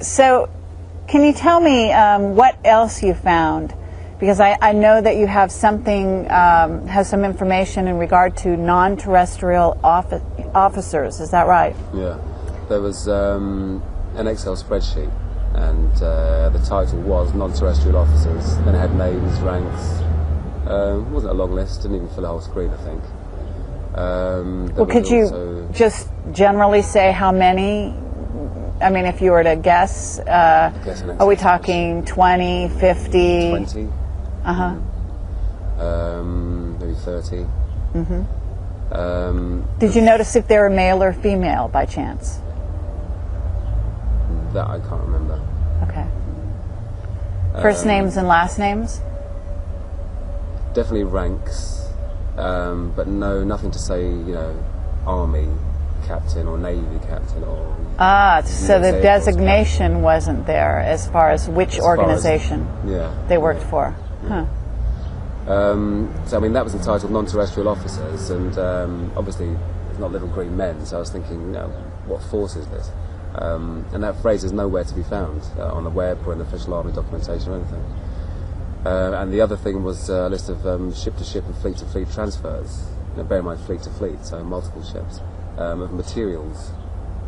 So, can you tell me what else you found? Because I know that you have something, has some information in regard to non-terrestrial officers. Is that right? Yeah. There was an Excel spreadsheet, and the title was non-terrestrial officers. Then it had names, ranks. It wasn't a long list. Didn't even fill a whole screen, I think. Well, could you just generally say how many? I mean, if you were to guess, are we talking 20, 50? 20. Uh-huh. Maybe 30. Mm-hmm. Did you notice if they were male or female by chance? That I can't remember. Okay. First names and last names? Definitely ranks, but nothing to say, you know, Army captain or Navy captain or... So the designation wasn't there as far as which organization they worked for. Huh. So, I mean, that was entitled non-terrestrial officers, and obviously it's not little green men, so I was thinking, you know, what force is this? And that phrase is nowhere to be found on the web or in official Army documentation or anything. And the other thing was a list of ship-to-ship and fleet-to-fleet transfers. You know, bear in mind fleet-to-fleet, so multiple ships, of materials.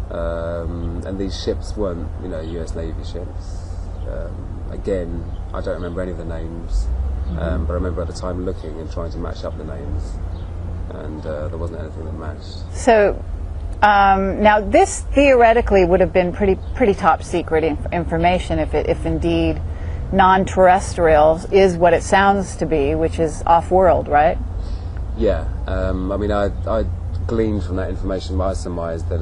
And these ships weren't, you know, US Navy ships. Again, I don't remember any of the names, but I remember at the time looking and trying to match up the names, and there wasn't anything that matched. So, now this theoretically would have been pretty top secret information if indeed non-terrestrial is what it sounds to be, which is off-world, right? Yeah. I mean, I gleaned from that information, I surmised that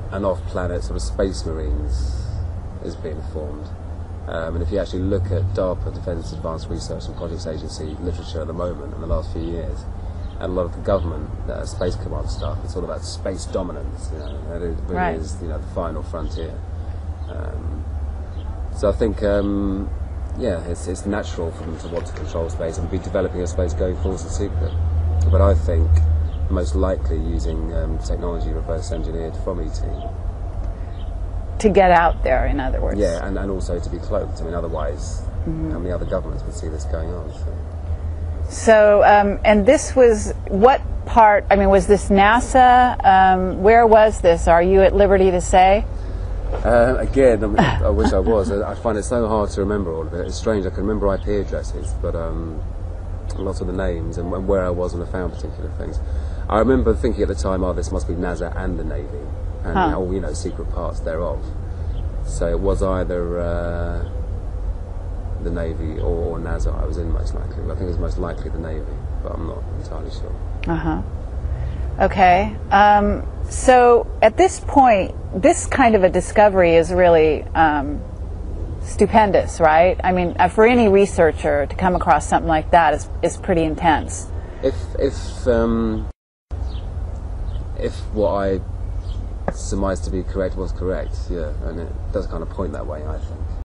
an off-planet sort of space marines is being formed. And if you actually look at DARPA, Defence Advanced Research and Projects Agency literature at the moment in the last few years, and a lot of the government space command stuff, it's all about space dominance, you know, and it really is, you know, the final frontier. So I think, yeah, it's natural for them to want to control space and be developing a space going forward in secret. But I think most likely using technology reverse engineered from ET. To get out there, in other words. Yeah, and also to be cloaked. I mean, otherwise, how many other governments would see this going on? So, and this was, what part, I mean, was this NASA? Where was this? Are you at liberty to say? Again, I mean, I wish I was. I find it so hard to remember all of it. It's strange. I can remember IP addresses, but lots of the names and where I was when I found particular things. I remember thinking at the time, oh, this must be NASA and the Navy, and all, you know, secret parts thereof. So it was either the Navy or NASA I was in, most likely. I think it was most likely the Navy, but I'm not entirely sure. Okay. So at this point, this kind of a discovery is really stupendous, right? I mean, for any researcher to come across something like that is pretty intense. If what I surmised to be correct was correct, yeah, and it does kind of point that way, I think.